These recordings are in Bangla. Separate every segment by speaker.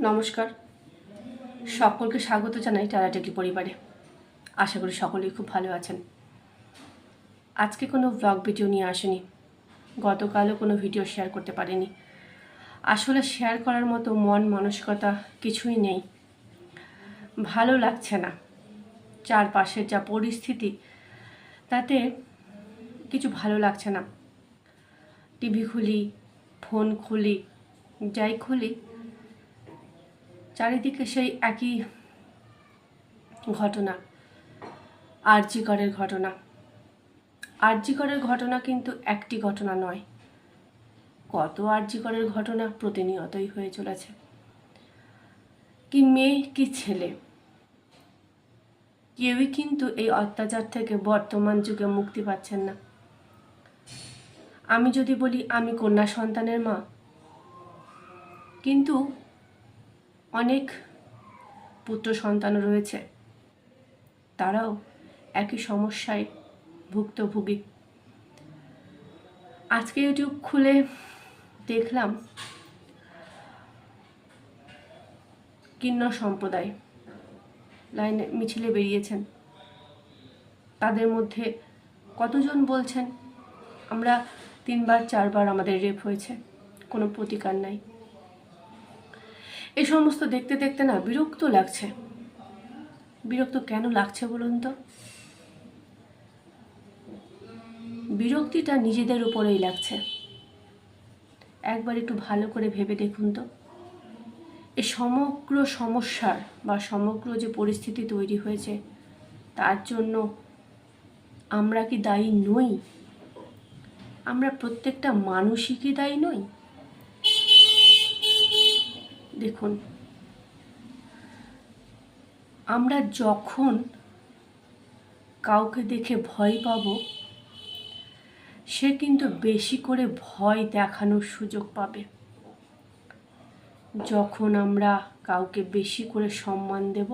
Speaker 1: নমস্কার, সকলকে স্বাগত জানাই টারাটেকি পরিবারে। আশা করি সকলেই খুব ভালো আছেন। আজকে কোনো ব্লগ ভিডিও নিয়ে আসেনি, গতকালও কোনো ভিডিও শেয়ার করতে পারিনি। আসলে শেয়ার করার মতো মন মানসিকতা কিছুই নেই, ভালো লাগছে না। চারপাশের যা পরিস্থিতি তাতে কিছু ভালো লাগছে না। টিভি খুলি, ফোন খুলি, যাই খুলি চারিদিকে সেই একই ঘটনা, আরজি করের ঘটনা। আরজি করের ঘটনা কিন্তু একটি ঘটনা নয়, কত আরজি করের ঘটনা প্রতিনিয়তই হয়ে চলেছে। কি মেয়ে কি ছেলে, কেউই কিন্তু এই অত্যাচার থেকে বর্তমান যুগে মুক্তি পাচ্ছেন না। আমি যদি বলি আমি কন্যা সন্তানের মা, কিন্তু অনেক পুত্র সন্তান রয়েছে, তারাও একই সমস্যায় ভুক্তভোগী। আজকে ইউটিউব খুলে দেখলাম কিন্নর সম্প্রদায় লাইনে মিছিলে বেরিয়েছেন। তাদের মধ্যে কতজন বলছেন আমরা 3-4বার আমাদের রেপ হয়েছে, কোনো প্রতিকার নাই। এই সমস্ত দেখতে দেখতে না বিরক্ত লাগছে। বিরক্ত কেন লাগছে বলুন তো? বিরক্তিটা নিজেদের উপরেই লাগছে। একবার একটু ভালো করে ভেবে দেখুন তো, এই সমগ্র সমস্যার বা সমগ্র যে পরিস্থিতি তৈরি হয়েছে তার জন্য আমরা কি দায়ী নই? আমরা প্রত্যেকটা মানুষই কি দায়ী নই? দেখুন, আমরা যখন কাউকে দেখে ভয় পাব, সে কিন্তু বেশি করে ভয় দেখানোর সুযোগ পাবে। যখন আমরা কাউকে বেশি করে সম্মান দেব,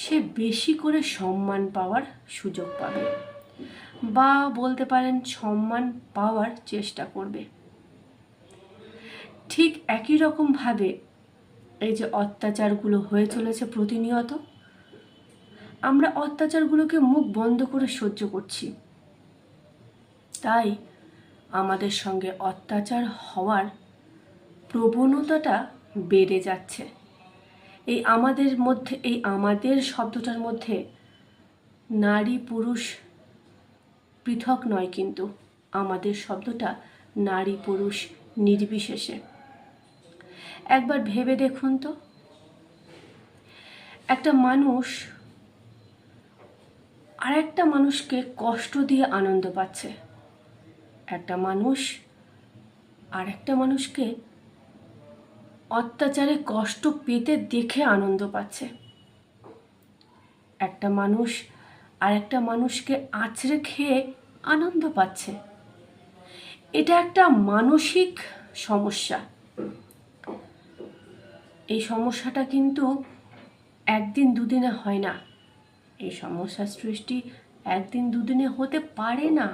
Speaker 1: সে বেশি করে সম্মান পাওয়ার সুযোগ পাবে, বা বলতে পারেন সম্মান পাওয়ার চেষ্টা করবে। ঠিক একই রকমভাবে এই যে অত্যাচারগুলো হয়ে চলেছে প্রতিনিয়ত, আমরা অত্যাচারগুলোকে মুখ বন্ধ করে সহ্য করছি, তাই আমাদের সঙ্গে অত্যাচার হওয়ার প্রবণতাটা বেড়ে যাচ্ছে। এই আমাদের মধ্যে, এই আমাদের শব্দটার মধ্যে নারী পুরুষ পৃথক নয়, কিন্তু আমাদের শব্দটা নারী পুরুষ নির্বিশেষে। একবার ভেবে দেখুন তো, একটা মানুষ আর একটা মানুষকে কষ্ট দিয়ে আনন্দ পাচ্ছে, একটা মানুষ আর একটা মানুষকে অত্যাচারে কষ্ট পেতে দেখে আনন্দ পাচ্ছে, একটা মানুষ আর একটা মানুষকে আঁচড়ে খেয়ে আনন্দ পাচ্ছে। এটা একটা মানসিক সমস্যা। এই সমস্যাটা কিন্তু একদিন দুদিনে হয় না, এই সমস্যার সৃষ্টি একদিন দুদিনে হতে পারে না।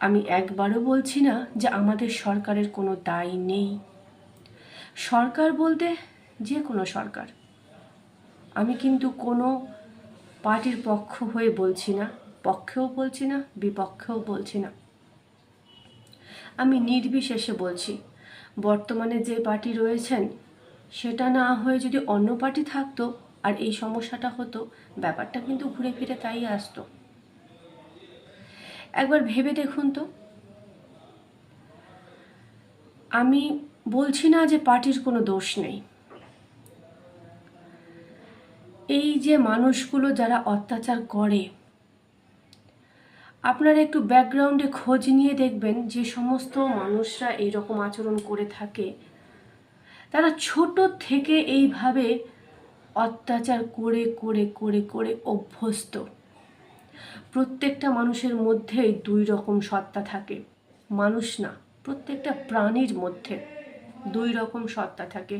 Speaker 1: আমি একবারও বলছি না যে আমাদের সরকারের কোনো দায় নেই। সরকার বলতে যে কোনো সরকার, আমি কিন্তু কোনো পার্টির পক্ষ হয়ে বলছি না, পক্ষেও বলছি না, বিপক্ষেও বলছি না। আমি নির্বিশেষে বলছি, বর্তমানে যে পার্টি রয়েছেন সেটা না হয়ে যদি অন্য পার্টি থাকতো আর এই সমস্যাটা হতো, ব্যাপারটা কিন্তু ঘুরে ফিরে তাই আসতো। একবার ভেবে দেখুন তো, আমি বলছি না যে পার্টির কোনো দোষ নেই। এই যে মানুষগুলো যারা অত্যাচার করে, আপনারা একটু ব্যাকগ্রাউন্ডে খোঁজ নিয়ে দেখবেন যে সমস্ত মানুষরা এইরকম আচরণ করে থাকে, তারা ছোট থেকে এইভাবে অত্যাচার করে করে করে করে অভ্যস্ত। প্রত্যেকটা মানুষের মধ্যেই 2 রকম সত্তা থাকে, মানুষ না, প্রত্যেকটা প্রাণীর মধ্যে 2 রকম সত্তা থাকে।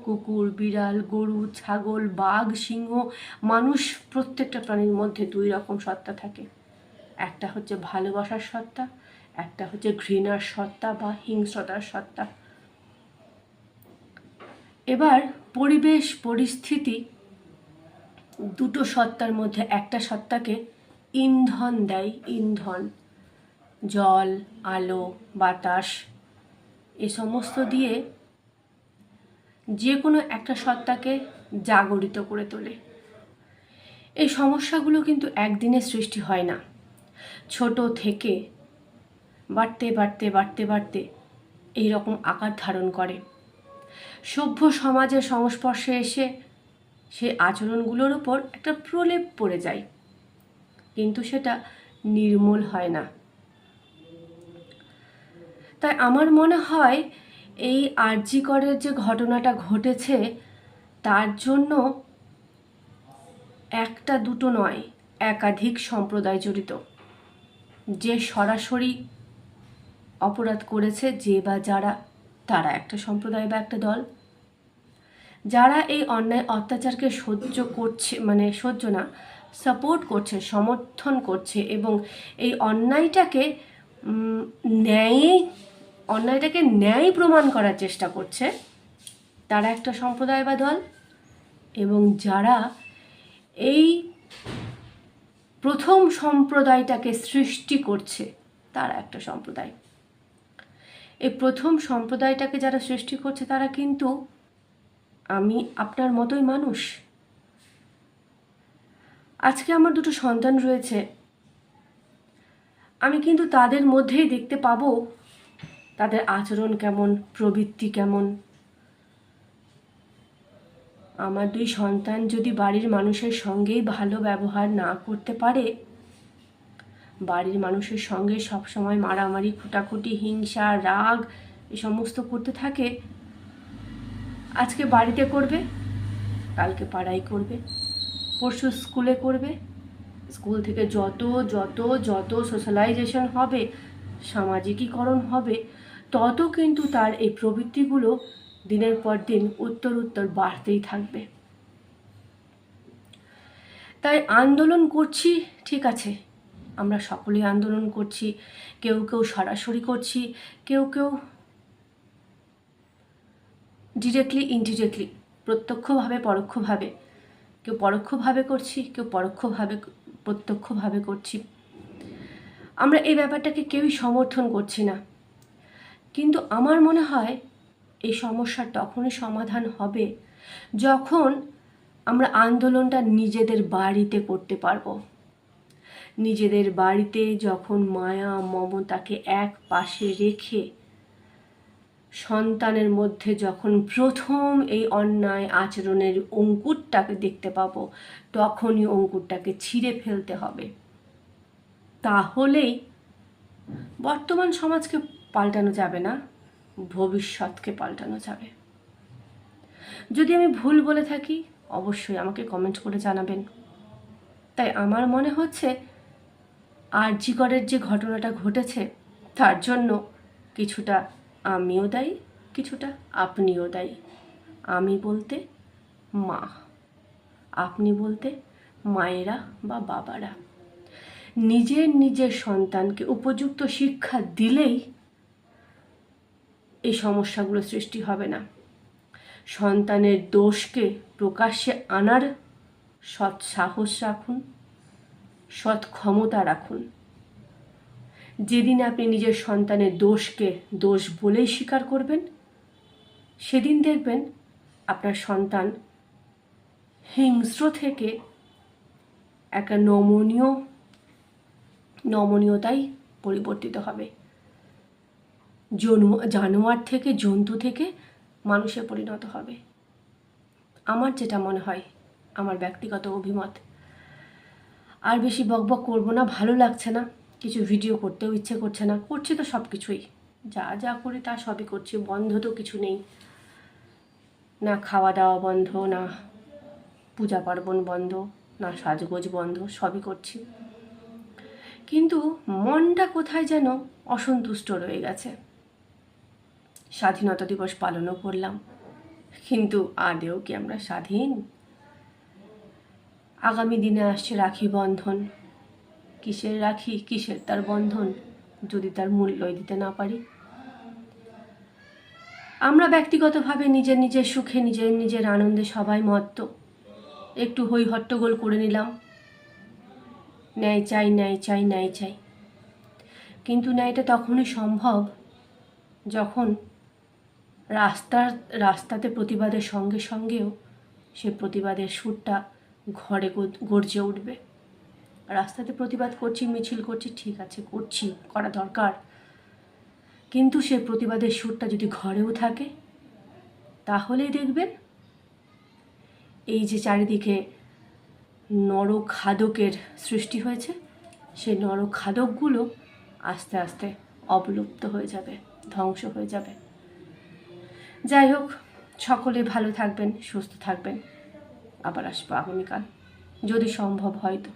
Speaker 1: কুকুর, বিড়াল, গরু, ছাগল, বাঘ, সিংহ, মানুষ, প্রত্যেকটা প্রাণীর মধ্যে 2 রকম সত্তা থাকে। একটা হচ্ছে ভালোবাসার সত্তা, একটা হচ্ছে ঘৃণার সত্তা বা হিংস্রতার সত্তা। এবার পরিবেশ পরিস্থিতি দুটো সত্তার মধ্যে একটা সত্তাকে ইন্ধন দেয়, ইন্ধন, জল, আলো, বাতাস এ সমস্ত দিয়ে যে কোনো একটা সত্তাকে জাগরিত করে তোলে। এই সমস্যাগুলো কিন্তু একদিনে সৃষ্টি হয় না, ছোট থেকে বাড়তে বাড়তে বাড়তে বাড়তে এই রকম আকার ধারণ করে। সভ্য সমাজের সংস্পর্শে এসে সেই আচরণগুলোর উপর একটা প্রলেপ পড়ে যায়, কিন্তু সেটা নির্মূল হয় না। তাই আমার মনে হয় এই আরজি করের যে ঘটনাটা ঘটেছে তার জন্য একটা দুটো নয়, একাধিক সম্প্রদায় জড়িত, যে সরাসরি অপরাধ করেছে যে বা যারা, তারা একটা সম্প্রদায় বা একটা দল, যারা এই অন্যায় অত্যাচারকে সহ্য করছে, মানে সহ্য না, সাপোর্ট করছে, সমর্থন করছে এবং এই অন্যায়টাকে ন্যায় প্রমাণ করার চেষ্টা করছে, তারা একটা সম্প্রদায় বা দল। এবং যারা এই প্রথম সম্প্রদায়টাকে সৃষ্টি করছে তারা একটা সম্প্রদায়। এই প্রথম সম্প্রদায়টাকে যারা সৃষ্টি করছে তারা কিন্তু আমি আপনার মতোই মানুষ। আজকে আমার দুটো সন্তান রয়েছে, আমি কিন্তু তাদের মধ্যেই দেখতে পাবো তাদের আচরণ কেমন, প্রবৃত্তি কেমন। আমার দুই সন্তান যদি বাড়ির মানুষের সঙ্গেই ভালো ব্যবহার না করতে পারে, বাড়ির মানুষের সঙ্গে সবসময় মারামারি, খুঁটাখুটি, হিংসা, রাগ এ সমস্ত করতে থাকে, আজকে বাড়িতে করবে, কালকে পাড়ায় করবে, পরশু স্কুলে করবে, স্কুল থেকে যত যত যত সোশ্যালাইজেশন হবে, সামাজিকীকরণ হবে, তত কিন্তু তার এই প্রবৃত্তিগুলো দিনের পর দিন উত্তর বাড়তেই থাকবে। তাই আন্দোলন করছি, ঠিক আছে, আমরা সকলেই আন্দোলন করছি, কেউ কেউ সরাসরি করছি, কেউ কেউ ডিরেক্টলি ইনডিরেক্টলি, প্রত্যক্ষভাবে পরোক্ষভাবে, কেউ পরোক্ষভাবে করছি, কেউ প্রত্যক্ষভাবে করছি। আমরা এই ব্যাপারটাকে কেউই সমর্থন করছি না, কিন্তু আমার মনে হয় এই সমস্যার তখনই সমাধান হবে যখন আমরা আন্দোলনটা নিজেদের বাড়িতে করতে পারবো। নিজেদের বাড়িতে যখন মায়া মমতাকে এক পাশে রেখে সন্তানের মধ্যে যখন প্রথম এই অন্যায় আচরণের অঙ্কুরটাকে দেখতে পাবো, তখনই অঙ্কুরটাকে ছিঁড়ে ফেলতে হবে। তাহলেই বর্তমান সমাজকে পাল্টানো যাবে না, ভবিষ্যৎকে পাল্টানো যাবে। যদি আমি ভুল বলে থাকি অবশ্যই আমাকে কমেন্ট করে জানাবেন। তাই আমার মনে হচ্ছে আরজি করের যে ঘটনাটা ঘটেছে তার জন্য কিছুটা আমিও দায়ী, কিছুটা আপনিও দায়ী। আমি বলতে মা, আপনি বলতে মায়েরা বা বাবারা। নিজের সন্তানকে উপযুক্ত শিক্ষা দিলেই এই সমস্যাগুলো সৃষ্টি হবে না। সন্তানের দোষকে প্রকাশ্যে আনার সৎ সাহস রাখুন, সৎ ক্ষমতা রাখুন। যেদিন আপনি নিজের সন্তানের দোষকে দোষ বলেই স্বীকার করবেন, সেদিন দেখবেন আপনার সন্তান হিংস্র থেকে একটা নমনীয়তায় পরিবর্তিত হবে। জানোয়ার থেকে, জন্তু থেকে মানুষে পরিণত হবে। আমার যেটা মনে হয়, আমার ব্যক্তিগত অভিমত। আর বেশি বকবক করবো না, ভালো লাগছে না, কিছু ভিডিও করতেও ইচ্ছে করছে না। করছি তো সব কিছুই, যা করি তা সবই করছি, বন্ধ তো কিছু নেই, না খাওয়া দাওয়া বন্ধ, না পূজা পার্বণ বন্ধ, না সাজগোজ বন্ধ, সবই করছি। কিন্তু মনটা কোথায় যেন অসন্তুষ্ট রয়ে গেছে। স্বাধীনতা দিবস পালনও করলাম, কিন্তু আদেও কি আমরা স্বাধীন? আগামী দিনে আসছে রাখি বন্ধন। কিসের রাখি, কিসের তার বন্ধন, যদি তার মূল্যই দিতে না পারি? আমরা ব্যক্তিগতভাবে নিজের নিজের সুখে নিজের নিজের আনন্দে সবাই মত্ত, একটু হই হট্টগোল করে নিলাম, ন্যায় চাই ন্যায় চাই ন্যায় চাই। কিন্তু ন্যায়টা তখনই সম্ভব যখন রাস্তাতে প্রতিবাদের সঙ্গে সঙ্গেও সে প্রতিবাদের সুরটা ঘরে গর্জে উঠবে। রাস্তাতে প্রতিবাদ করছি, মিছিল করছি, ঠিক আছে, করছি, করা দরকার, কিন্তু সে প্রতিবাদের সুরটা যদি ঘরেও থাকে, তাহলেই দেখবেন এই যে চারিদিকে নরখাদকের সৃষ্টি হয়েছে, সেই নরখাদকগুলো আস্তে আস্তে অবলুপ্ত হয়ে যাবে, ধ্বংস হয়ে যাবে। যাই হোক, সকলে ভালো থাকবেন, সুস্থ থাকবেন। আবার আসবো আগামীকাল, যদি সম্ভব হয় তো।